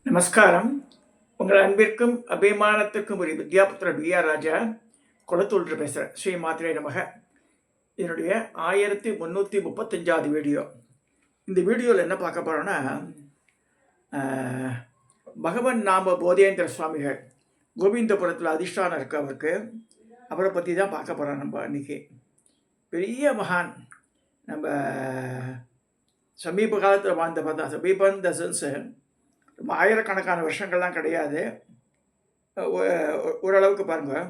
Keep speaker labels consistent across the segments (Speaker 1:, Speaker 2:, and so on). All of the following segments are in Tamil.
Speaker 1: நமஸ்காரம். உங்கள் அன்பிற்கும் அபிமானத்திற்கும் ஒரு வித்யாபுத்திரர் B.R. ராஜா குளத்தூர் பேசுகிறேன். ஸ்ரீ மாத்திரை நமக. இதனுடைய 1335வது வீடியோ. இந்த வீடியோவில் என்ன பார்க்க போகிறோன்னா, பகவன் நாம போதேந்திர சுவாமிகள் கோவிந்தபுரத்தில் அதிஷ்டானம் இருக்கு அவருக்கு. அவரை பற்றி தான் பார்க்க போகிறோம் நம்ம அன்றைக்கி. பெரிய மகான். நம்ம சமீப காலத்தில் வாழ்ந்த பார்த்தா, சமீபம் த சென்ஸு ரொம்ப ஆயிரக்கணக்கான வருஷங்கள்லாம் கிடையாது. ஓரளவுக்கு பாருங்கள்,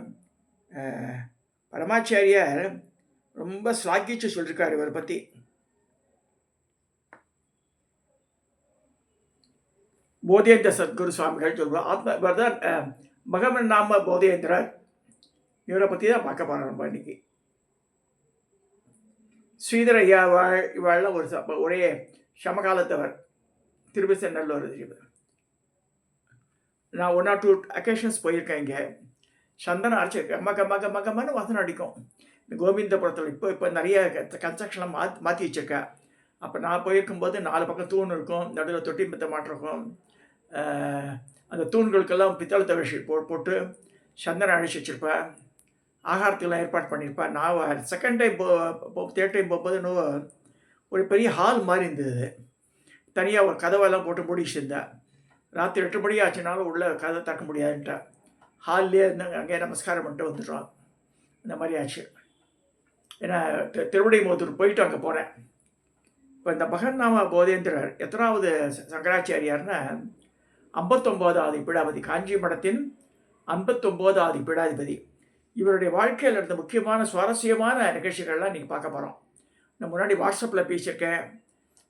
Speaker 1: பரமாச்சாரியார் ரொம்ப ஸ்லாக்கிச்சு சொல்லியிருக்கார் இவரை பற்றி. போதேந்திர சத்குரு சுவாமிகள் சொல்லுவார். இவர் தான் பகவன் நாம போதேந்திரர். இவரை பற்றி தான் பார்க்க போகிறோம் நம்ம இன்னைக்கு. ஸ்ரீதர் ஐயா இவாள்லாம் ஒரே சமகாலத்தவர். திருவிசநல்லூர். நான் 1 or 2 அக்கேஷன்ஸ் போயிருக்கேன். இங்கே சந்தனம் அரைச்சிருக்கேன். மகன்னு வாசனை அடிக்கும். இந்த கோவிந்தபுரத்தில் இப்போ நிறைய கன்ஸ்ட்ரக்ஷன்லாம் மாற்றி வச்சுருக்கேன். அப்போ நான் போயிருக்கும்போது 4 பக்கம் தூண் இருக்கும், நடுவில் தொட்டி மெத்த மாட்டிருக்கும். அந்த தூண்களுக்கெல்லாம் பித்தளை தவிஷி போட்டு சந்தனம் அழிச்சு வச்சுருப்பேன். ஆகாரத்துக்கெல்லாம் ஏற்பாடு பண்ணியிருப்பேன். நான் செகண்ட் டைம் தேர்ட் டைம் போகும்போது ஒரு பெரிய ஹால் மாதிரி இருந்தது. தனியாக ஒரு கதவெல்லாம் போட்டு மூடிச்சு இருந்தேன். ராத்திரி 8 மணி ஆச்சுனாலும் உள்ளே கதை திறக்க முடியாதுன்ட்டா. ஹால்லேயே இருந்தாங்க. அங்கே நமஸ்காரம் பண்ணிட்டு வந்துட்டோம். இந்த மாதிரி ஆச்சு. ஏன்னா திருவிடைமுத்தூர் போயிட்டு அங்கே போனேன். இப்போ இந்த பகவன்னாம போதேந்திரர் எத்தனாவது சங்கராச்சாரியார்னா 59வது பீடாதிபதி. காஞ்சி மடத்தின் 59வது பீடாதிபதி. இவருடைய வாழ்க்கையில் இருந்த முக்கியமான சுவாரஸ்யமான நிகழ்ச்சிகள்லாம் இன்றைக்கி பார்க்க போகிறோம். நான் முன்னாடி வாட்ஸ்அப்பில் பேசியிருக்கேன்.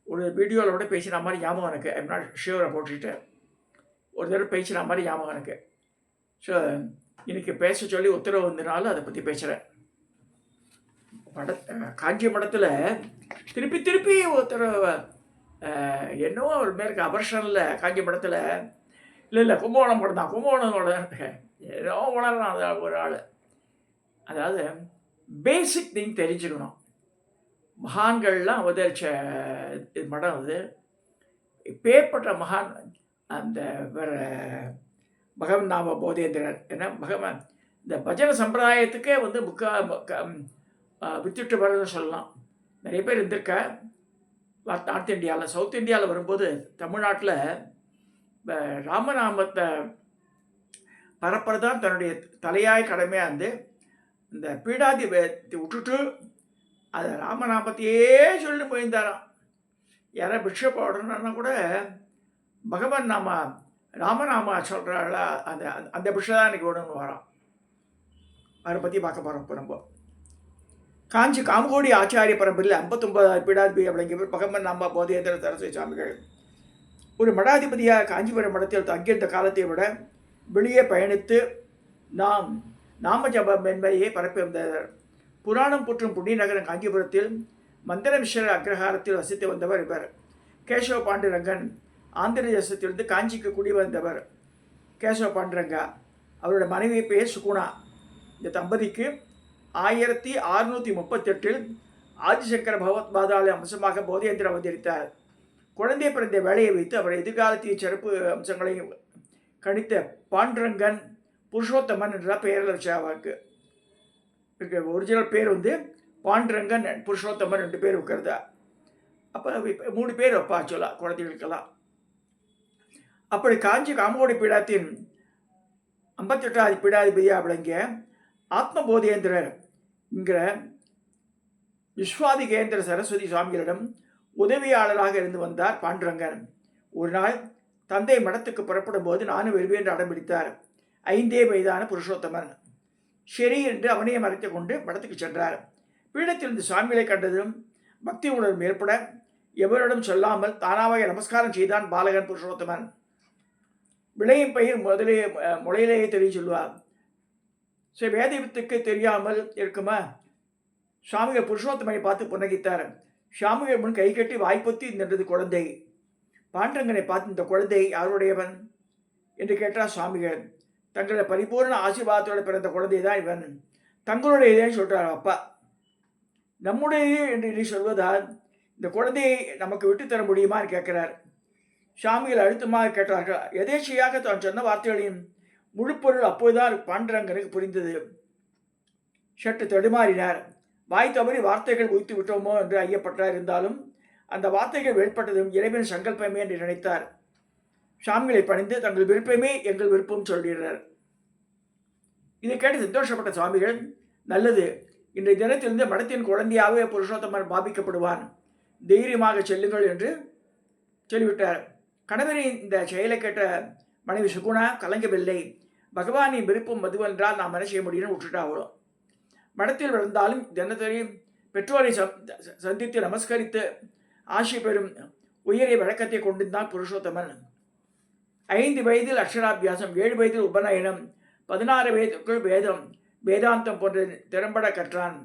Speaker 1: ஒரு வீடியோவில் கூட பேசின மாதிரி ஞாபகம் எனக்கு. ஐம் நாட் ஷியூரை போட்டுட்டு ஒரு தடவை பேசின மாதிரி ஞாபகம் எனக்கு. ஸோ இன்றைக்கி பேச சொல்லி உத்தரவு வந்தனால அதை பற்றி பேசுகிறேன். காஞ்சி மடத்தில் திருப்பி உத்தரவு என்னவோ ஒரு மேற்கு அபர்ஷனில் காஞ்சி மடத்தில் இல்லை கும்பகோணம் படம் தான். கும்பகோணத்தோட ஏதோ உணர்றான் ஒரு ஆள். அதாவது பேசிக் திங் தெரிஞ்சுக்கணும். மகான்கள்லாம் அவதரித்த மடம் அது. பேர்பட்ட மகான் அந்த பகவன் நாம போதேந்திரர். ஏன்னா பகவான் இந்த பஜனை சம்பிரதாயத்துக்கே வித்துட்டு வரதுன்னு சொல்லலாம். நிறைய பேர் இருந்திருக்கா நார்த் இந்தியாவில். சவுத் இந்தியாவில் வரும்போது தமிழ்நாட்டில் ராமநாமத்தை பரப்புறதான் தன்னுடைய தலையாய கடமையாக இருந்து இந்த பீடாதிபதி விட்டுட்டு அதை ராமநாமத்தையே சொல்லிட்டு போயிருந்தாராம். யாராவது பிக்ஷப் ஆர்டர்னா கூட பகவான் ராமநாமா சொல்கிறாள், அந்த பிக்ஷை தான் இன்றைக்கி ஒன்று வரோம். அதை பற்றி பார்க்க போகிறோம். இப்போ நம்ம காஞ்சி காமகோடி ஆச்சாரிய பரம்பரையில் 59வது பீடாதிபதி அப்படிங்கிற பகவன் நாம போதேந்திர சரஸ்வதி சுவாமிகள் ஒரு மடாதிபதியாக காஞ்சிபுரம் மடத்தில் தங்கியிருந்த காலத்தை விட வெளியே பயணித்து நாம ஜப மென்மையை பரப்பி வந்தார். புராணம் போற்றும் புண்ணிய நகரம் காஞ்சிபுரத்தில் மந்திரமிஸ்வர அக்ரஹாரத்தில் வசித்து வந்தவர் இவர். கேசவ பாண்டுரங்கன் ஆந்திர தேசத்திலிருந்து காஞ்சிக்கு குடி வந்தவர். கேசவ பாண்டுரங்கா. அவருடைய மனைவி பெயர் சுகுணா. இந்த தம்பதிக்கு 1638 ஆதிசங்கர பகவத் பாதாள அம்சமாக போதேந்திர அவதரித்தார். குழந்தை பிறந்த வேலையை வைத்து அவர் எதிர்காலத்திய சிறப்பு அம்சங்களையும் கணித்த பாண்டுரங்கன் புருஷோத்தமன் என்ற பெயரில் வச்ச அவருக்கு ஒரிஜினல் பேர் பாண்டுரங்கன் புருஷோத்தமன் 2 பேர் இருக்கிறதா. அப்போ 3 பேர் வைப்பா சொல்லலாம் குழந்தைகளுக்கெல்லாம். அப்படி காஞ்சி காமகோடி பீடத்தின் 58வது பீடாதிபதியாக விளங்கிய ஆத்மபோதேந்திரர் என்கிற விஸ்வாதிகேந்திர சரஸ்வதி சுவாமிகளிடம் உதவியாளராக இருந்து வந்தார் பாண்டுரங்கன். ஒரு நாள் தந்தை மடத்துக்கு புறப்படும் போது நானும் வருவேன் என்று அடம்பிடித்தார். 5 வயதான புருஷோத்தமன் சரி என்று அவனையே மறைத்து கொண்டு மடத்துக்கு சென்றார். பீடத்திலிருந்து சுவாமிகளை கண்டதும் பக்தி உணர்வு ஏற்பட எவரிடம் சொல்லாமல் தானாக நமஸ்காரம் செய்தான் பாலகன் புருஷோத்தமன். விளையும் பயிர் முளையிலேயே தெரிய சொல்லுவார். சரி, வேதத்துக்கு தெரியாமல் இருக்குமா? சுவாமிகள் புருஷோத்தமனை பார்த்து புன்னகித்தார். சுவாமிகள் முன் கை கட்டி வாய்ப்பொத்தி நின்றது குழந்தை. பாண்டரங்கனை பார்த்து இந்த குழந்தை யாருடையவன் என்று கேட்டார் சுவாமிகள். தங்களோட பரிபூர்ண ஆசீர்வாதத்தோடு பிறந்த குழந்தை தான் இவன். தங்களுடையதேன்னு சொல்கிறார் அப்பா. நம்முடைய என்று சொல்வதால் இந்த குழந்தையை நமக்கு விட்டு தர முடியுமான்னு கேட்குறார். சாமிகள் அழுத்தமாக கேட்டார்கள். எதேச்சையாக தான் சொன்ன வார்த்தைகளின் முழுப்பொருள் அப்போதுதான் பாண்டரங்கனுக்கு புரிந்தது. சற்று தடுமாறினார். வாய் தவறி வார்த்தைகள் உய்த்து விட்டோமோ என்று ஐயப்பட்டார். இருந்தாலும் அந்த வார்த்தைகள் வெளிப்பட்டதும் இறைவன் சங்கல்பமே என்று நினைத்தார். சாமிகளை பணிந்து தங்கள் விருப்பமே எங்கள் விருப்பம் சொல்கிறார். இதை கேட்டு சந்தோஷப்பட்ட சுவாமிகள், நல்லது, இன்றைய தினத்திலிருந்து மடத்தின் குழந்தையாகவே புருஷோத்தமன் பாவிக்கப்படுவான், தைரியமாக செல்லுங்கள் என்று சொல்லிவிட்டார். கணவரின் இந்த செயலை கேட்ட மனைவி சுகுணா கலங்கவில்லை. பகவானின் விருப்பம் மதுவென்றால் நாம் என்ன செய்ய முடியும்னு விட்டுட்டாவோ. மடத்தில் வளர்ந்தாலும் தினத்தறி பெற்றோரை சந்தித்து நமஸ்கரித்து ஆசி பெறும் உயரிய வழக்கத்தை கொண்டிருந்தான் புருஷோத்தமன். 5 வயதில் அக்ஷராபியாசம், 7 வயதில் உபநயனம், 16 வயதுக்குள் வேதம் வேதாந்தம் போன்ற திறம்பட கற்றான்.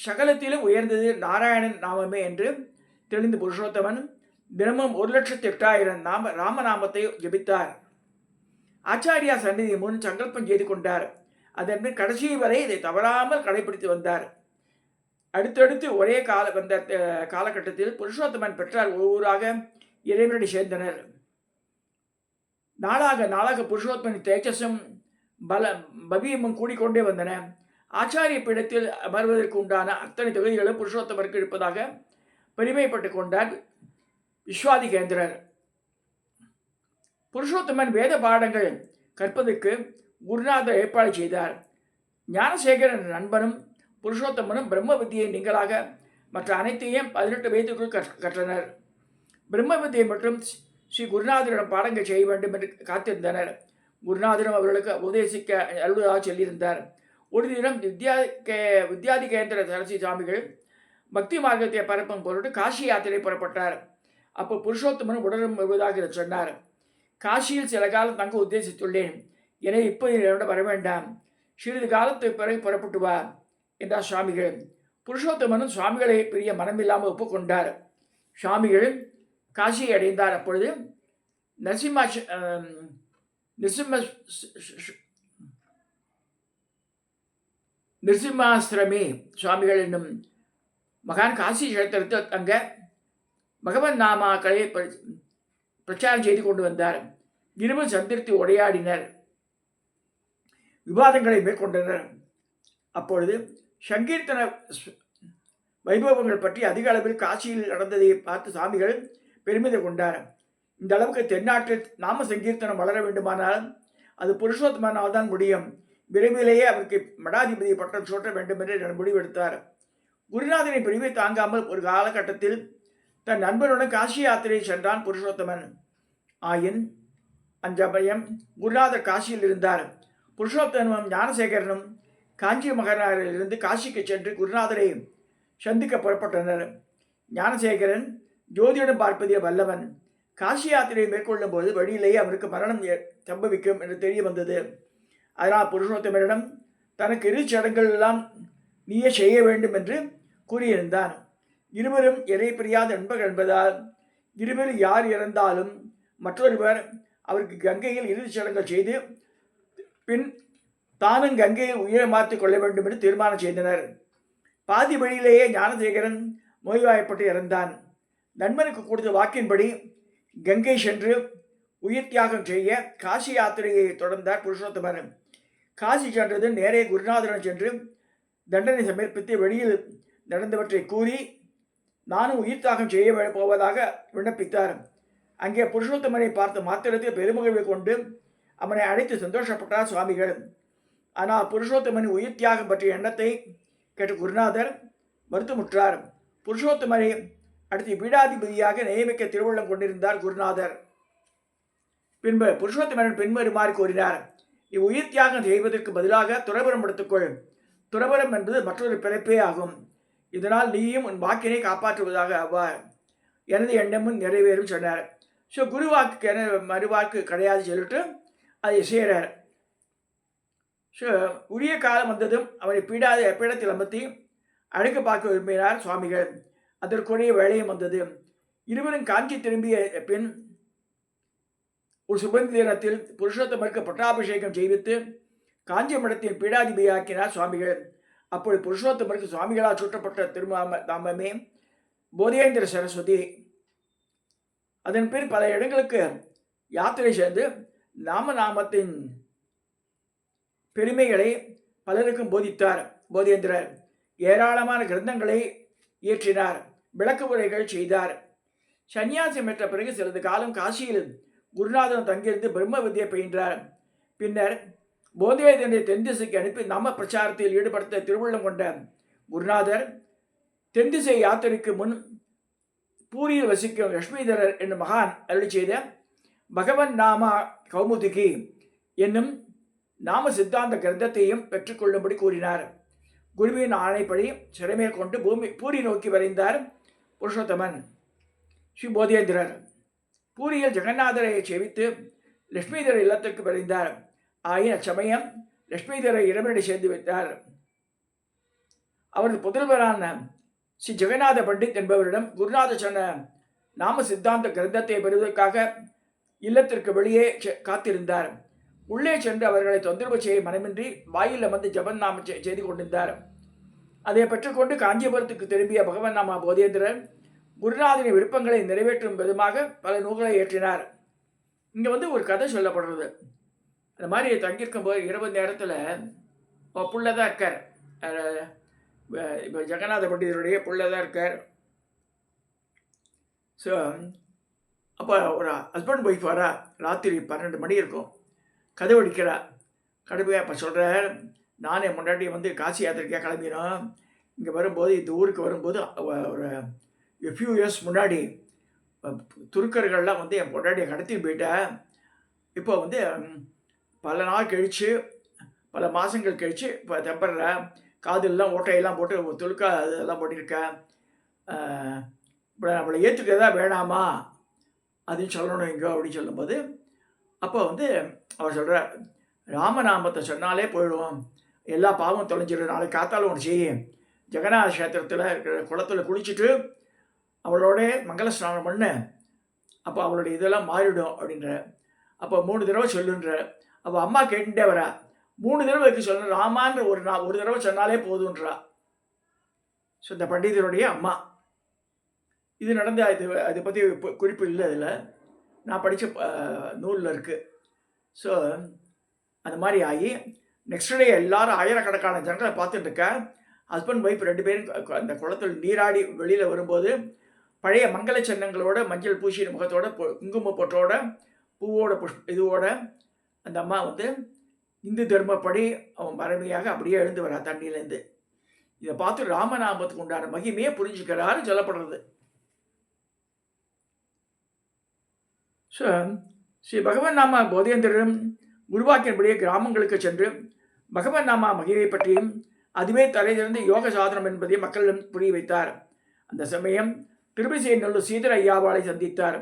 Speaker 1: சகலத்திலும் உயர்ந்தது நாராயணன் நாமமே என்று தெளிந்த புருஷோத்தமன் தினமும் 1,08,000 ராமநாமத்தை ஜபித்தார். ஆச்சாரியா சந்நிதி முன் சங்கல்பம் செய்து கொண்டார். அதன் பின் கடைசி வரை இதை தவறாமல் கடைபிடித்து வந்தார். அடுத்தடுத்து ஒரே காலகட்டத்தில் புருஷோத்தமன் பெற்றார் ஒவ்வொருவராக இறைவனடி சேர்ந்தனர். நாளாக புருஷோத்தமன் தேஜஸும் பவியமும் கூடிக்கொண்டே வந்தன. ஆச்சாரிய பீடத்தில் அமர்வதற்கு உண்டான அத்தனை தொகுதிகளும் புருஷோத்தமருக்கு இருப்பதாக பெருமைப்பட்டு கொண்டார் விஸ்வாதிகேந்திரர். புருஷோத்தமன் வேத பாடங்கள் கற்பதற்கு குருநாதர் ஏற்பாடு செய்தார். ஞானசேகரன் நண்பனும் புருஷோத்தமனும் பிரம்ம வித்தியை நீங்களாக மற்ற அனைத்தையும் 18 வயதுக்குள் கற்றனர். பிரம்ம வித்தியை மற்றும் ஸ்ரீ குருநாதரிடம் பாடங்கள் செய்ய வேண்டும் என்று காத்திருந்தனர். குருநாதரும் அவர்களுக்கு உபதேசிக்க அலுவலாக சொல்லியிருந்தார். ஒரு தினம் வித்யாதிகேந்திர சரஸ்வதி சுவாமிகள் பக்தி மார்க்கத்தை பரப்பும் பொருட்டு காசி யாத்திரை புறப்பட்டார். அப்போ புருஷோத்தமன் உடலும் வருவதாக சொன்னார். காசியில் சில காலம் தங்க உத்தேசித்துள்ளேன், எனவே இப்போது என்னோட வர வேண்டாம், சிறிது காலத்துக்கு பிறகு புறப்பட்டு வா என்றார் சுவாமிகள். புருஷோத்தமனும் சுவாமிகளை பிரிய மனமில்லாமல் ஒப்புக்கொண்டார். சுவாமிகள் காசியை அடைந்தார். அப்பொழுது நிருசிம்மாசிரமே சுவாமிகள் என்னும் மகான் காசி கஷேத்திரத்தை அங்க பகவன் நாமாக்களை பிரச்சாரம் செய்து கொண்டு வந்தார். இருவரும் சந்திரித்து உரையாடினர், விவாதங்களை மேற்கொண்டனர். அப்பொழுது சங்கீர்த்தன வைபவங்கள் பற்றி அதிக அளவில் காசியில் நடந்ததை பார்த்து சுவாமிகள் பெருமிதம் கொண்டார். இந்த அளவுக்கு தென்னாட்டில் நாம சங்கீர்த்தனம் வளர வேண்டுமானால் அது புருஷோத்தமனால் தான் முடியும். விரைவிலேயே அவருக்கு மடாதிபதி பட்டம் சூட்ட வேண்டும் என்று முடிவெடுத்தார். குருநாதரின் பிரிவை தாங்காமல் ஒரு காலகட்டத்தில் தன் நண்பனுடன் காசி யாத்திரை சென்றான் புருஷோத்தமன். ஆயின் அஞ்சமயம் குருநாதர் காசியில் இருந்தார். புருஷோத்தமனும் ஞானசேகரனும் காஞ்சி மகனாரிலிருந்து காசிக்கு சென்று குருநாதரை சந்திக்க புறப்பட்டனர். ஞானசேகரன் ஜோதிடம் பார்ப்பதில் வல்லவன். காசி யாத்திரையை மேற்கொள்ளும் போது வழியிலேயே அவருக்கு மரணம் சம்பவிக்கும் என்று தெரிய வந்தது. அதனால் புருஷோத்தமனிடம் தனக்கு இரு சடங்குகள் எல்லாம் நீயே செய்ய வேண்டும் என்று கூறியிருந்தான். இருவரும் இறை பிரியாத நண்பர்கள் என்பதால் இருவரும் யார் இறந்தாலும் மற்றொருவர் அவருக்கு கங்கையில் இறுதிச் சடங்குகள் செய்து பின் தானும் கங்கையை உயிரை மாற்றிக் கொள்ள வேண்டும் என்று தீர்மானம் செய்தனர். பாதி வழியிலேயே ஞானசேகரன் நோய்வாய்ப்பட்டு இறந்தான். நண்பனுக்கு கொடுத்த வாக்கின்படி கங்கை சென்று உயிர் தியாகம் செய்ய காசி யாத்திரையை தொடர்ந்தார் புருஷோத்தமன். காசி சென்றது நேரே குருநாதரிடம் சென்று தண்டனை சமர்ப்பித்து வெளியில் நடந்தவற்றை கூறி நானும் உயிர் தியாகம் செய்ய போவதாக விண்ணப்பித்தார். அங்கே புருஷோத்தமனை பார்த்த மாத்திரத்தில் பெருமகிழ்வை கொண்டு அவனை அழைத்து சந்தோஷப்பட்டார் சுவாமிகள். ஆனால் புருஷோத்தமனின் உயிர் தியாகம் பற்றிய எண்ணத்தை கேட்ட குருநாதர் வருத்தமுற்றார். புருஷோத்தமனை அடுத்து பீடாதிபதியாக நியமிக்க திருவுள்ளம் கொண்டிருந்தார் குருநாதர். பின்பு புருஷோத்தமன் பின்வருமாறு கூறினார், இவ்வுயிர் தியாகம் செய்வதற்கு பதிலாக துறவரம் எடுத்துக்கொள். துறவரம் என்பது மற்றொரு பிறப்பே ஆகும். இதனால் நீயும் உன் வாக்கினை காப்பாற்றுவதாக ஆவார். எனது எண்ணமும் நிறைவேறும் சொன்னார். ஸோ குருவாக்கு என மறுவாக்கு கிடையாது சொல்லிட்டு அதை செய்கிறார். ஸோ உரிய காலம் வந்ததும் அவனை பீடத்தில் அமர்த்தி அழைக்க பார்க்க விரும்பினார் சுவாமிகள். அதற்குரிய வேலையும் வந்தது. இருவரும் காஞ்சி திரும்பிய பின் ஒரு சுபந்தி தினத்தில் புருஷோத்தமருக்கு பட்டாபிஷேகம் செய்வித்து காஞ்சி மடத்தின் பீடாதிபதியாக்கினார் சுவாமிகள். அப்பொழுது புருஷோத்தமருக்கு சுவாமிகளால் சூட்டப்பட்ட திருநாமமே போதேந்திர சரஸ்வதி. அதன் பின் பல இடங்களுக்கு யாத்திரை செய்து நாமத்தின் பெருமைகளை பலருக்கும் போதித்தார் போதேந்திரர். ஏராளமான கிரந்தங்களை இயற்றினார், விளக்கு உரைகள் செய்தார். சன்னியாசம் பெற்ற பிறகு சிறிது காலம் காசியில் குருநாதன் தங்கியிருந்து பிரம்ம வித்தியை பயின்றார். பின்னர் போதேந்திரனை தென் திசைக்கு அனுப்பி நாம பிரச்சாரத்தில் ஈடுபடுத்த திருவுள்ளம் கொண்ட குருநாதர் தென் திசை யாத்திரைக்கு முன் பூரியில் வசிக்கும் லட்சுமிதரர் என்னும் மகான் அருளி செய்த பகவன் நாம கௌமுதிகி என்னும் நாம சித்தாந்த கிரந்தத்தையும் பெற்றுக்கொள்ளும்படி கூறினார். குருவின் ஆணைப்படி சிறைமே கொண்டு பூரி நோக்கி வரைந்தார் புருஷோத்தமன் ஸ்ரீ போதேந்திரர். பூரியில் ஜெகநாதரை சேவித்து லட்சுமிதர இல்லத்திற்கு விரைந்தார். ஆயின் அச்சமயம் லட்சுமிதரை இரவனடி சேர்ந்து வைத்தார். அவரது புதல்வரான ஸ்ரீ ஜெகநாத பண்டித் என்பவரிடம் குருநாத சொன்ன நாம சித்தாந்த கிரந்தத்தை பெறுவதற்காக இல்லத்திற்கு வெளியே காத்திருந்தார். உள்ளே சென்று அவர்களை தொந்தரவு செய்ய மனமின்றி வாயில் அமர்ந்து ஜபன் நாம செய்து கொண்டிருந்தார். அதை பெற்றுக்கொண்டு காஞ்சிபுரத்துக்கு திரும்பிய பகவன் நாம போதேந்திரர் குருநாதனின் விருப்பங்களை நிறைவேற்றும் விதமாக பல நூல்களை இயற்றினார். இங்கே ஒரு கதை சொல்லப்படுறது. அந்த மாதிரி தங்கியிருக்கும் போது இரவு நேரத்தில் புள்ளதான் இருக்கார். இப்போ ஜெகநாத பண்டிதருடைய புள்ளதான் இருக்கார். ஸோ அப்போ ஒரு ஹஸ்பண்ட் ஒய்ஃப் வரா. ராத்திரி 12 மணி இருக்கும். கதவு அடிக்கிறா. கடுமையாக அப்போ சொல்கிறார், நானே முன்னாடி காசி யாத்திரைக்காக கிளம்பினோம். இங்கே வரும்போது இந்த ஊருக்கு வரும்போது ஒரு ஃபியூ இயர்ஸ் முன்னாடி துருக்கர்கள்லாம் என் பொண்டாட்டியை கடத்தி போயிட்டேன். இப்போ பல நாள் கழித்து பல மாதங்கள் கழித்து இப்போ தெம்பரில் காதெல்லாம் ஓட்டையெல்லாம் போட்டு துலுக்கா அதெல்லாம் போட்டிருக்கேன். இப்போ நம்மளை ஏற்றுக்கிறதா வேணாமா அப்படின்னு சொல்லணும் இங்கே அப்படின்னு சொல்லும்போது அப்போ அவர் சொல்கிறார், ராமநாமத்தை சொன்னாலே போயிடுவோம், எல்லா பாவம் தொலைஞ்சிடும். நாளைக்கு காத்தாலும் ஒன்று செய்யும், ஜெகநாத கஷேத்திரத்தில் இருக்கிற குளத்தில் குளிச்சுட்டு அவளோட மங்கள ஸ்நானம் பண்ணு, அப்போ அவளுடைய இதெல்லாம் மாறிடும் அப்படின்ற. அப்போ 3 தடவை சொல்லுன்ற. அப்போ அம்மா கேட்டுட்டே வரா, 3 தடவை வைக்க சொல்ல, ராமான்ற ஒரு தடவை சொன்னாலே போதுன்றா. ஸோ இந்த பண்டிதருடைய அம்மா. இது நடந்த அதை பற்றி குறிப்பு இல்லை அதில், நான் படித்த நூலில் இருக்குது. ஸோ அந்த மாதிரி ஆகி நெக்ஸ்ட் டே எல்லாரும் ஆயிரக்கணக்கான ஜனங்களை பார்த்துட்டு இருக்கா. ஹஸ்பண்ட் ஒய்ஃப் 2 பேரும் அந்த குளத்தில் நீராடி வெளியில் வரும்போது பழைய மங்கள சின்னங்களோட மஞ்சள் பூசி முகத்தோட குங்கும பொட்டோட பூவோட இதுவோட அந்த அம்மா இந்து தர்மப்படி அவன் மரமையாக அப்படியே எழுந்து வரா தண்ணியிலேருந்து. இதை பார்த்து ராமநாமத்துக்கு உண்டான மகிமையை புரிஞ்சுக்கிறாரு சொல்லப்படுறது. ஸோ ஸ்ரீ பகவன் நாமா போதேந்திரரும் குருவாக்கின்படியே கிராமங்களுக்கு சென்று பகவன் நாமா மகிமை பற்றியும் அதுவே தலை திறந்து யோக சாதனம் என்பதையும் மக்களிடம் புரிய வைத்தார். அந்த சமயம் திருபிசைநல்லூர் ஸ்ரீதர ஐயாவாளை சந்தித்தார்.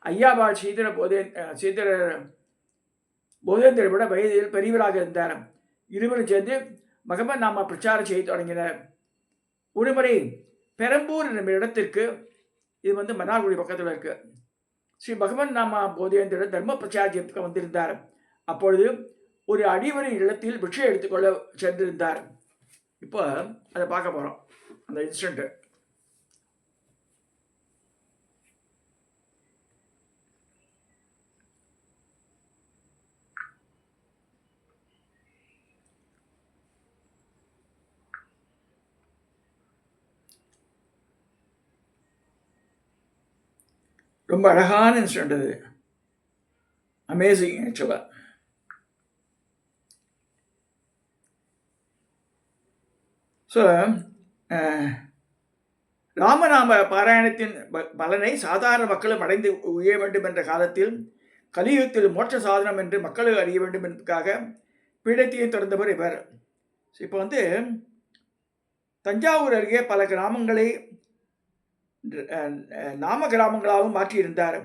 Speaker 1: ஐயாவாள் ஸ்ரீதர போதேந்திரை விட வயதில் பெரியவராக இருந்தார். இருவரும் சேர்ந்து பகவன் நாமா பிரச்சாரம் செய்ய தொடங்கினர். ஒருமுறை பெரம்பூர் என்ற இடத்திற்கு, இது மன்னார்குடி பக்கத்தில் இருக்கு, ஸ்ரீ பகவன் நாமா போதேந்திரர் தர்ம பிரச்சாரத்துக்கு வந்திருந்தார். அப்பொழுது ஒரு அடிவரின் இல்லத்தில் பிக்ஷை எடுத்துக்கொள்ள சென்றிருந்தார். இப்போ அதை பார்க்க போகிறோம், அந்த இன்சிடென்ட்டு. ரொம்ப அழகான இன்சிடென்ட் அது, அமேசிங் ஆக்சுவலாக. ஸோ ராமநாம பாராயணத்தின் பலனை சாதாரண மக்களும் அடைந்து உய வேண்டும் என்ற காலத்தில் கலியுகத்தில் மோட்ச சாதனம் என்று மக்களுக்கு அறிய வேண்டும் என்பதற்காக பீடத்தையை திறந்தவர் இவர். இப்போ தஞ்சாவூர் அருகே பல கிராமங்களை நாம கிராமங்களாகவும் மாற்றியிருந்தார்.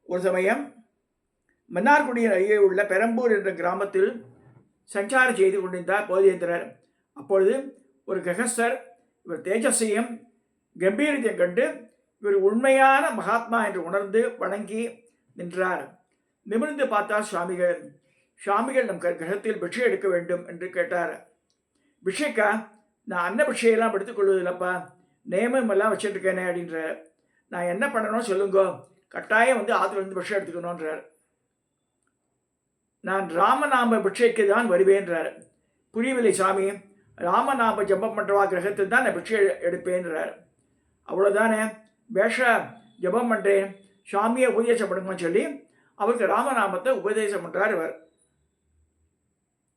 Speaker 1: ஒரு சமயம் மன்னார்குடியின் அருகே உள்ள பெரம்பூர் என்ற கிராமத்தில் சஞ்சாரம் செய்து கொண்டிருந்தார் போதேந்திரர். அப்பொழுது ஒரு கிரகஸ்தர் இவர் தேஜஸையும் கம்பீரத்தையும் கண்டு இவர் உண்மையான மகாத்மா என்று உணர்ந்து வணங்கி நின்றார். நிமிர்ந்து பார்த்தார் சுவாமிகள் நம் கிரகத்தில் பிக்ஷை எடுக்க வேண்டும் என்று கேட்டார். பிக்ஷைக்கா? நான் அன்ன பிக்ஷையெல்லாம் எடுத்துக்கொள்வதில்லப்பா, நேமம் எல்லாம் வச்சுருக்கேனே அப்படின்ற. நான் என்ன பண்ணணும் சொல்லுங்கோ, கட்டாயம் வந்து ஆற்றுலேருந்து பிக்ஷை எடுத்துக்கணுன்றார். நான் ராமநாம பிக்ஷைக்கு தான் வருவேன்றார். புரியவில்லை சாமி, ராமநாம ஜபம் பண்ணுறவா கிரகத்தில் தான் நான் பிக்ஷை எடுப்பேன்றார். அவ்வளோதானே, வேஷ ஜபம் பண்ணுறேன், சாமியை உபதேசம் பண்ணுங்கன்னு சொல்லி அவருக்கு ராமநாமத்தை உபதேசம் பண்ணுறார் இவர்.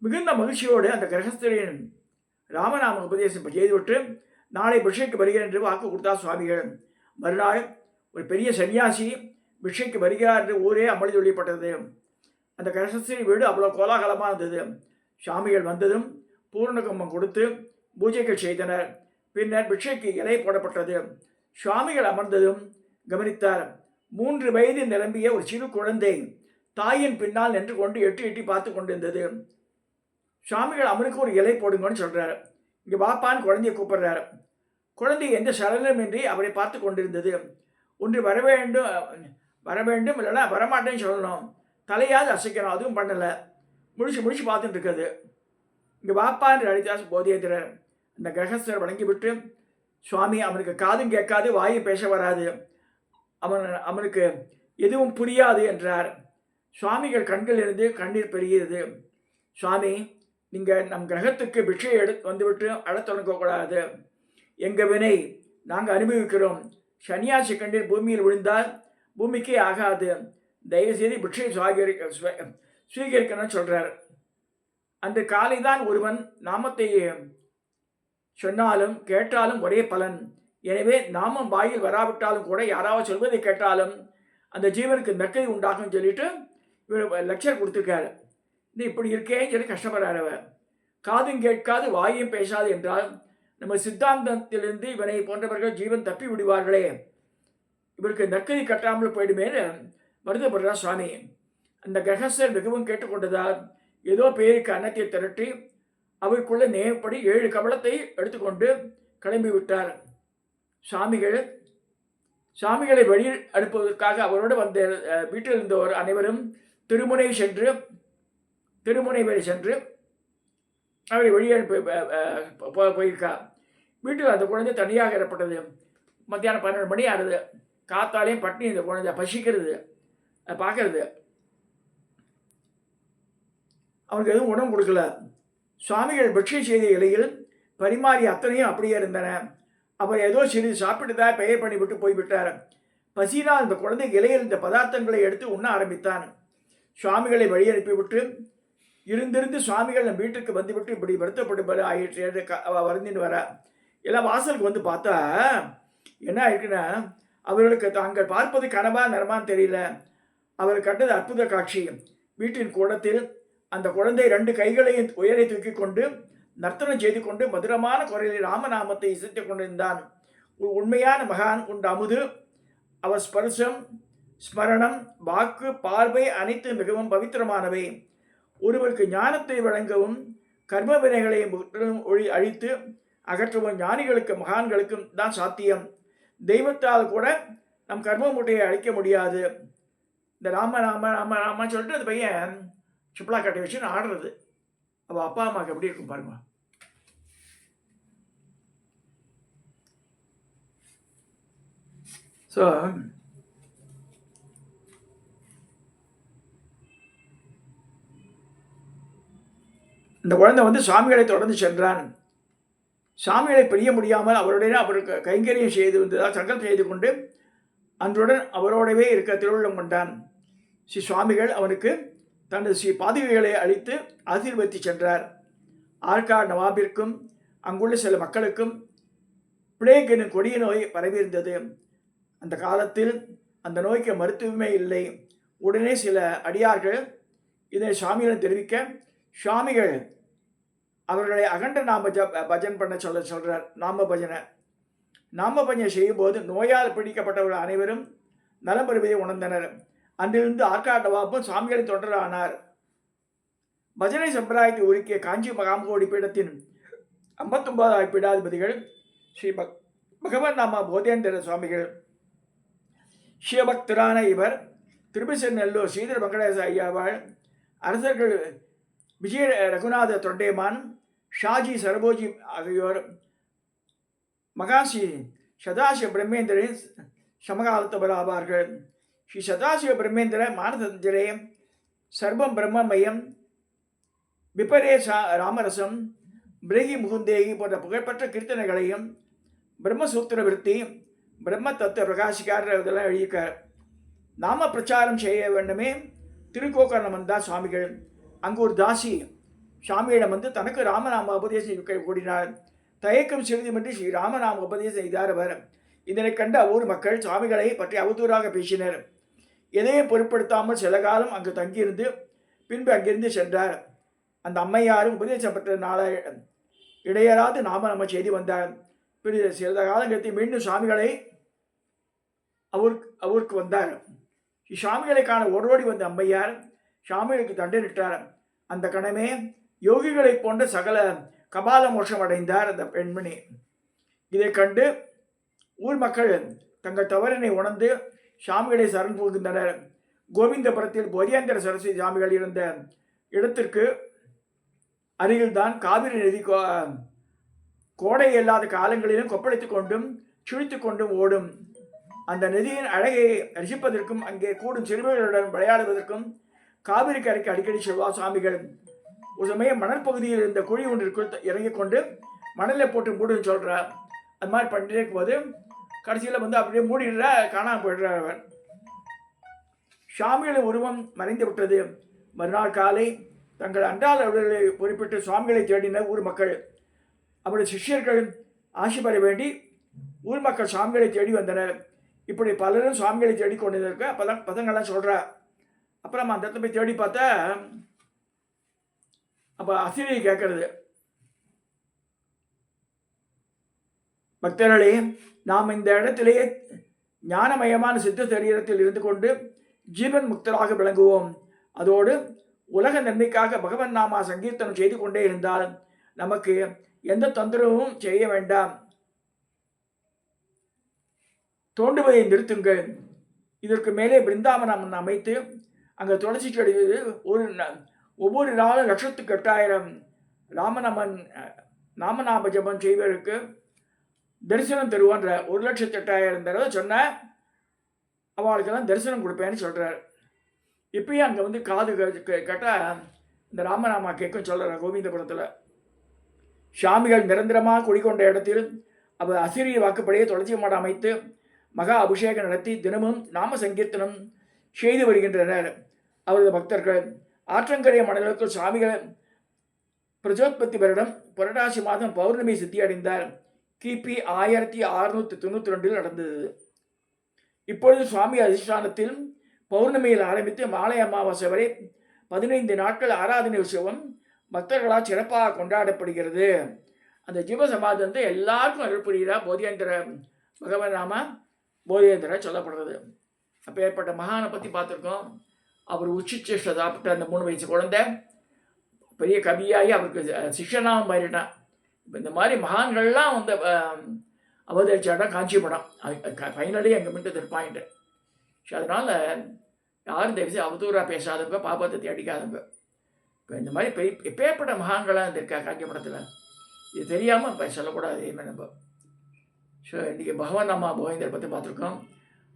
Speaker 1: மிகுந்த மகிழ்ச்சியோடு அந்த கிரகஸ்தரின் ராமநாம உபதேசம் செய்துவிட்டு நாளை பிக்ஷைக்கு வருகிறேன் என்று வாக்கு கொடுத்தார் சுவாமிகள். மறுநாள் ஒரு பெரிய சன்னியாசி பிக்ஷைக்கு வருகிறார் என்று ஊரே அமளி சொல்லிப்பட்டது. அந்த கிரகஸ்தரி வீடு அவ்வளோ கோலாகலமாக இருந்தது. சாமிகள் வந்ததும் பூர்ணகும்பம் கொடுத்து பூஜைகள் செய்தனர். பின்னர் பிக்ஷைக்கு இலை போடப்பட்டது. சுவாமிகள் அமர்ந்ததும் கவனித்தார். 3 வயது நிரம்பிய ஒரு சிறு குழந்தை தாயின் பின்னால் நின்று கொண்டு எட்டி எட்டி பார்த்து கொண்டிருந்தது. சுவாமிகள் அவனுக்கு ஒரு இலை போடுங்கன்னு சொல்கிறார். இங்கே பாப்பான்னு குழந்தைய கூப்பிடுறார். குழந்தை எந்த சலனமின்றி அவரை பார்த்து கொண்டிருந்தது. ஒன்று வர வேண்டும் இல்லைன்னா வரமாட்டேன்னு சொல்லணும், தலையாவது அசைக்கணும், அதுவும் பண்ணலை. முடிச்சு பார்த்துட்டு இருக்குது. இங்கே பாப்பான்னு அழைத்தார் போதேந்திரர். அந்த கிரகஸ்தர் வணங்கிவிட்டு, சுவாமி அவனுக்கு காதும் கேட்காது, வாயும் பேச வராது, அவனுக்கு எதுவும் புரியாது என்றார். சுவாமிகள் கண்களிலிருந்து கண்ணீர் பெறுகிறது. சுவாமி, நீங்கள் நம் கிரகத்துக்கு பிக்ஷை வந்துவிட்டு அழத் தொடங்கக்கூடாது. எங்கள் வினை நாங்கள் அனுபவிக்கிறோம். சன்னியாசி கண்ணீர் பூமியில் விழுந்தால் பூமிக்கே ஆகாது. தயவுசெய்து பிக்ஷை சுவீகரிக்கணும்னு சொல்கிறார். அன்று காலை தான் ஒருவன் நாமத்தை சொன்னாலும் கேட்டாலும் ஒரே பலன். எனவே நாமம் வாயில் வராவிட்டாலும் கூட யாராவது சொல்வதை கேட்டாலும் அந்த ஜீவனுக்கு நக்கை உண்டாகும் சொல்லிட்டு இவர் லெக்சர் கொடுத்துருக்காரு. இது இப்படி இருக்கேன்னு சொல்லி கஷ்டப்படுறார் அவர். காதும் கேட்காது வாயும் பேசாது என்றால் நம்ம சித்தாந்தத்திலிருந்து இவனை போன்றவர்கள் ஜீவன் தப்பி விடுவார்களே, இவருக்கு நற்கதி கட்டாமல் போயிடுமேன்னு வருத்தப்படுறார் சுவாமி. அந்த கிரகஸ்தர் மிகவும் கேட்டுக்கொண்டதால் ஏதோ பேருக்கு அன்னத்தை திரட்டி அவருக்குள்ள நேயப்படி 7 கவளத்தை எடுத்துக்கொண்டு கிளம்பி விட்டார். சாமிகளை வழி அனுப்புவதற்காக அவரோடு வந்த வீட்டில் இருந்தவர் அனைவரும் திருமுனை வரை சென்று அவரை வழி அனுப்பி போயிருக்கார். வீட்டில் அந்த குழந்தை தனியாக ஏற்பட்டது. மத்தியானம் 12 மணி ஆகுது. காத்தாலையும் பட்டினி, இந்த குழந்தை பசிக்கிறது, அதை பார்க்கறது. அவனுக்கு எதுவும் உணவு கொடுக்கல. சுவாமிகள் பிக்ஷை செய்த இலையில் பரிமாறி அத்தனையும் அப்படியே இருந்தன. அவர் ஏதோ சிறிது சாப்பிட்டுதான் பெயர் பண்ணிவிட்டு போய்விட்டார். பசினால் அந்த குழந்தை இலையில் இந்த பதார்த்தங்களை எடுத்து உண்ண ஆரம்பித்தான். சுவாமிகளை வழி அனுப்பிவிட்டு இருந்திருந்து சுவாமிகள் நம் வீட்டுக்கு வந்துவிட்டு இப்படி வருத்தப்படுவது ஆயிற்று என்று வருந்தின்னு வர எல்லாம் வாசலுக்கு வந்து பார்த்தா என்ன ஆயிருக்குன்னா, அவர்களுக்கு தாங்கள் பார்ப்பது கனவா நரமான்னு தெரியல. அவர் கண்டது அற்புத காட்சி. வீட்டின் கூடத்தில் அந்த குழந்தை 2 கைகளையும் உயரை தூக்கி கொண்டு நர்த்தனம் செய்து கொண்டு மதுரமான குரலில் ராமநாமத்தை இசைத்துக் கொண்டிருந்தான். உண்மையான மகான் உண்டு அமுது. அவர் ஸ்பர்சம், ஸ்மரணம், வாக்கு, பார்வை அனைத்து மிகவும் பவித்திரமானவை. ஒருவருக்கு ஞானத்தை வழங்கவும் கர்ம வினைகளை அழித்து அகற்றவும் ஞானிகளுக்கு மகான்களுக்கும் தான் சாத்தியம். தெய்வத்தால் கூட நம் கர்ம மூட்டையை அழிக்க முடியாது. இந்த ராம சொல்லிட்டு அந்த பையன் சிப்ளா கட்டை வச்சு ஆடுறது. அவள் அப்பா அம்மாவுக்கு எப்படி இருக்கும் பாருங்க. ஸோ இந்த குழந்தை வந்து சுவாமிகளை தொடர்ந்து சென்றான். சாமிகளை பிரிய முடியாமல் அவருடைய அவருக்கு கைங்கரியம் செய்து வந்ததால் சங்கல்பம் செய்து கொண்டு அன்றுடன் அவரோடவே இருக்க திருவுள்ளம் கொண்டான். ஸ்ரீ சுவாமிகள் அவனுக்கு தனது ஸ்ரீ பாதுகைகளை அளித்து ஆசீர்வதித்து சென்றார். ஆற்காடு நவாபிற்கும் அங்குள்ள சில மக்களுக்கும் பிளேக் எனும் கொடிய நோய் பரவியிருந்தது. அந்த காலத்தில் அந்த நோய்க்கு மருத்துவமே இல்லை. உடனே சில அடியார்கள் இதை சுவாமிகளிடம் தெரிவிக்க சுவாமிகள் அவர்களை அகண்ட நாம பஜன் பண்ண சொல்கிறார். நாம பஜனை செய்யும்போது நோயால் பிடிக்கப்பட்டவர்கள் அனைவரும் நலம் பெறுவதை உணர்ந்தனர். அன்றிலிருந்து ஆற்காடு நவாபும் சுவாமிகளை தொடரானார். பஜனை சம்பிரதாயத்தை உருக்கிய காஞ்சி மகாமகோடி பீடத்தின் 59வது பீடாதிபதிகள் ஸ்ரீ பகவன் நாம போதேந்திர சுவாமிகள். சிவபக்தரான இவர் திருப்பசெநல்லூர் ஸ்ரீதர வெங்கடேச ஐயாவாள், அரசர்கள் விஜய ரகுநாத தொண்டைமான், ஷாஜி சரபோஜி ஆகியோர் மகாசி சதாசிவ பிரம்மேந்திரின் சமகாலத்தவர் ஆவார்கள். ஸ்ரீ சதாசிவ பிரம்மேந்திர மானசஞ்சரே சர்வம் பிரம்மமயம் விபரே ராமரசம் பிரகி முகுந்தேகி போன்ற புகழ்பெற்ற கீர்த்தனைகளையும் பிரம்மசூத்திர விருத்தி பிரம்ம தத்துவ பிரகாசிக்காரர் இதெல்லாம் எழுதியிருக்கார். நாம பிரச்சாரம் செய்ய வேண்டுமே. திருக்கோக்கரணம் வந்தார் சுவாமிகள். அங்கு ஒரு தாசி சுவாமியிடம் வந்து தனக்கு ராமநாம உபதேசம் கூடினார். தயக்கம் சிறிதுமின்றி ஸ்ரீ ராமநாம உபதேசம் செய்தார் அவர். இதனை கண்ட ஊர் மக்கள் சுவாமிகளை பற்றி அவதூறாக பேசினர். எதையும் பொருட்படுத்தாமல் சில காலம் அங்கு தங்கியிருந்து பின்பு அங்கிருந்து சென்றார். அந்த அம்மையாரும் உபதேசம் பெற்றனால இடையராது நாம செய்து வந்தார். பிறகு சில காலம் கழித்து மீண்டும் சுவாமிகளை அவருக்கு வந்தார். சுவாமிகளை காண ஓடோடி வந்த அம்மையார் சுவாமிகளுக்கு தண்டனிட்டார். அந்த கணமே யோகிகளை போன்ற சகல கபால மோட்சம் அடைந்தார் அந்த பெண்மணி. இதை கண்டு ஊர் மக்கள் தங்கள் தவறினை உணர்ந்து சுவாமிகளை சரண் புகுந்தனர். கோவிந்தபுரத்தில் போதியேந்திர சரஸ்வதி சுவாமிகள் இருந்த இடத்திற்கு அருகில்தான் காவிரி நதி கோடை இல்லாத காலங்களிலும் கொப்பளித்துக் கொண்டும் சுழித்து கொண்டும் ஓடும். அந்த நதியின் அழகை ரசிப்பதற்கும் அங்கே கூடும் சிறுவர்களுடன் விளையாடுவதற்கும் காவிரி கரைக்கு அடிக்கடி செல்வார் சுவாமிகள். ஒரு சமயம் மணல் பகுதியில் இருந்த குழி ஒன்றிற்குள் இறங்கி கொண்டு மணலை போட்டு மூடுன்னு சொல்கிறார். அது மாதிரி பண்ணிட்டு இருக்கும்போது கடைசியில் வந்து அப்படியே மூடிடுற காணாமல் போயிடுறார் அவர். சுவாமிகளின் உருவம் மறைந்து விட்டது. மறுநாள் காலை தங்கள் அன்றாட அவர்களை குறிப்பிட்டு சுவாமிகளை தேடினர் ஊர் மக்கள். அவருடைய சிஷ்யர்கள் ஆசி பெற வேண்டி ஊர் மக்கள் சுவாமிகளை தேடி வந்தனர். இப்படி பலரும் சுவாமிகளை தேடி கொண்டிருக்க அப்போதான் பசங்கள்லாம் சொல்கிறா. அப்புறம் அந்த இடத்துல போய் தேடி பார்த்தா அப்போ அசிரியை கேட்கறது, பக்தர்களே, நாம் இந்த இடத்திலேயே ஞானமயமான சித்த சரீரத்தில் இருந்து கொண்டு ஜீவன் முக்தராக விளங்குவோம். அதோடு உலக நன்மைக்காக பகவன் நாமா சங்கீர்த்தனம் செய்து கொண்டே இருந்தால் நமக்கு எந்த தொந்தரவும் செய்ய வேண்டாம். தோண்டுவதை நிறுத்துங்கள். இதற்கு மேலே பிருந்தாவனம் அமைத்து அங்கே துளசி செடி ஒவ்வொரு நாளும் 1,08,000 நாமநாம ஜபம் செய்வதற்கு தரிசனம் தருவான்ற 1,08,000 தடவை சொன்ன அவளுக்கெல்லாம் தரிசனம் கொடுப்பேன்னு சொல்கிறார். இப்பயும் அங்கே வந்து காது கேட்டால் இந்த ராமநாமா கேட்கும் சொல்கிறார். கோவிந்தபுரத்தில் சுவாமிகள் நிரந்தரமாக குடிக்கொண்ட இடத்தில் அவர் அசிரிய வாக்குப்படியே துளசி மாடம் அமைத்து மகா அபிஷேகம் நடத்தி தினமும் நாம சங்கீர்த்தனம் செய்து வருகின்றனர். அவரது பக்தர்கள் ஆற்றங்கரை மண்டலத்தில் சுவாமிகள் பிரஜோத்பத்தி வருடம் புரட்டாசி மாதம் பௌர்ணமி சித்தியடைந்தார். கிபி 1692 நடந்தது. இப்பொழுது சுவாமி அதிஷ்டானத்தில் பௌர்ணமியில் ஆரம்பித்து மாலை அமாவாசை வரை 15 நாட்கள் ஆராதனை உற்சவம் பக்தர்களால் சிறப்பாக கொண்டாடப்படுகிறது. அந்த ஜீவசமாதி வந்து எல்லாருக்கும் அருள்புரிகிறார். போதியேந்திர பகவன் நாம போதியேந்திர சொல்லப்படுறது. அப்போ ஏற்பட்ட மகானை பற்றி பார்த்துருக்கோம். அவர் உச்சிச்சேஷ்ட சாப்பிட்ட அந்த 3 வயசு குழந்தை பெரிய கவியாகி அவருக்கு சிஷ்யனாகவும் மாறிட்டான். இப்போ இந்த மாதிரி மகான்கள்லாம் வந்து அவதரிச்சாடம் காஞ்சிபுரம் ஃபைனலி எங்கள் மின்ட்டு பாயிண்ட்டு. ஸோ அதனால் யாரும் தெரிஞ்சு அவதூறாக பேசாதவங்க, பாபத்தை தேடிக்காதவங்க. இப்போ இந்த மாதிரி எப்பேற்பட்ட மகான்களாக இருந்திருக்கா காஞ்சிபுரத்தில், இது தெரியாமல் இப்போ சொல்லக்கூடாது. இதேமாதிரி நம்ம ஸோ இன்றைக்கி பகவான் நாமா போவேந்தரை பற்றி பார்த்துருக்கோம்.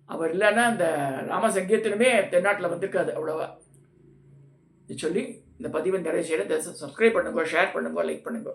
Speaker 1: அவர் இல்லைன்னா இந்த ராம சங்கீர்த்தனமே தென்னாட்டில் வந்திருக்காது அவ்வளோவா. இது சொல்லி இந்த பதிவை நிறைய செய்கிறேன். சப்ஸ்கிரைப் பண்ணுங்க, ஷேர் பண்ணுங்க, லைக் பண்ணுங்க.